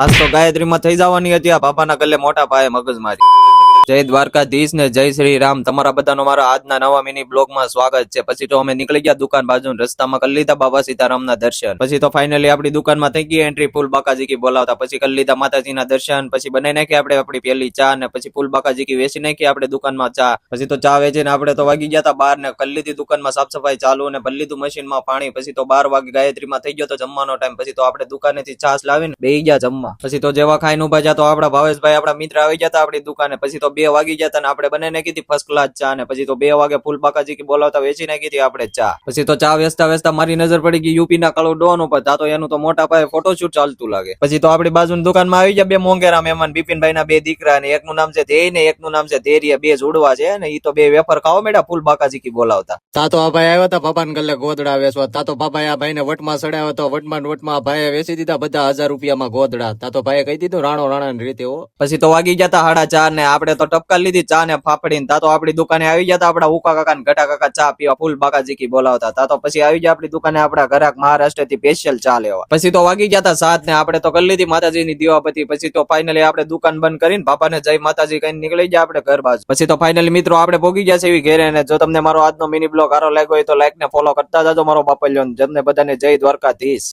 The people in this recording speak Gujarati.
આજ તો ગાયત્રીમાં થઈ જવાની હતી આ બાપાના ગલ્લે મોટા પાયે મગજમારી. જય દ્વારકાધીશ ને જય શ્રી રામ. તમારા બધાનો મારા આજના નવા મિની બ્લોગમાં સ્વાગત છે. પછી તો અમે નીકળી ગયા દુકાન બાજુ, રસ્તામાં કરી લીધા બાબા સીતારામના દર્શન. પછી તો ફાઇનલી આપણી દુકાનમાં થઈ ગઈ એન્ટ્રી ફૂલ બાકાજી કી બોલાવતા. પછી કરી લીધા માતાજીના દર્શન. પછી બનાવી નાખી આપણે આપણી પેલી ચા ને પછી ફૂલ બાકાજી કી વેચી નાખી આપણે દુકાનમાં ચા. પછી તો ચા વેચીને આપણે તો વાગી ગયા હતા બાર ને કરી લીધી દુકાનમાં સાફ સફાઈ ચાલુ ને ભરી લીધું મશીનમાં પાણી. પછી તો 12 વાગે ગાયત્રીમાં થઈ ગયો તો જમવાનો ટાઈમ. પછી તો આપણે દુકાનેથી છાશ લાવીને બેહી ગયા જમવા. પછી તો જેવા ખાઈને ઉભા ગયા તો આપણા ભાવેશભાઈ આપણા મિત્ર આવી ગયા હતા આપણી દુકાને. પછી તો 2 વાગી ગયા હતા ને આપણે બનાવી નાખી હતી ફર્સ્ટ ક્લાસ ચા ને પછી તો 2 વાગે ફૂલ બાકાજી કી બોલાવતા વેચી નાખી હતી આપણે ચા. પછી તો ચા વેચતા વેચતા મારી નજર પડી ગઈ યુપી ના કળો ડોન ઉપર. તા તો એનું તો મોટા પાયે ફોટોશૂટ ચાલતું લાગે. પછી તો આપણી બાજુની દુકાનમાં આવી ગયા 2 મોંઘેરા મહેમાન, બિપિનભાઈ ના 2 દીકરા ને એકનું નામ છે ધ્યેય ને એકનું નામ છે ધૈર્ય. 2 જોડવા છે ને ઈ તો 2 વેફર ખાવા મેડા ફૂલ બાકાજી કી બોલાવતા. તા તો આ ભાઈ આવ્યા હતા બાપાને ગલ્લે ગોદડા વેચવા. તા તો બાપાએ આ ભાઈને વટમાં ચડાવ્યો તો વટમાં ભાઈએ વેચી દીધા બધા 1000 રૂપિયામાં ગોદડા. તા તો ભાઈએ કહી દીધું રાણો રાણા રીતે હો. પછી તો વાગી ગયા હતા 4:30 ને આપણે તો ટપકા લીધી ચા ને ફાફડી. તા તો આપણી દુકાને આવી ગયા હતા આપડા ઉકા કાકા ને ઘટા કાકા ચા પીવા ફૂલ બાકાજી કી બોલાવતા. તા તો પછી આવી ગયા આપણી દુકાને આપડા ઘરાક મહારાષ્ટ્ર થી સ્પેશિયલ ચા લેવા. પછી તો વાગી ગયા હતા 7 ને આપણે તો કરી લીધી માતાજીની દીવાબત્તી. પછી તો ફાઇનલી આપણે દુકાન બંધ કરીને બાપાને જય માતાજી કહીને નીકળી ગયા આપણે ઘર બાજુ. પછી તો ફાઇનલી મિત્રો આપણે ભોગી ગયા છે એવી ઘેરે. ને જો તમને મારો આજનો મિની બ્લોગ સારો લાગ્યો હોય તો લાઈક ને ફોલો કરતા જાજો મારો બાપલ્યો. જેમને બધાને જય દ્વારકાધીશ.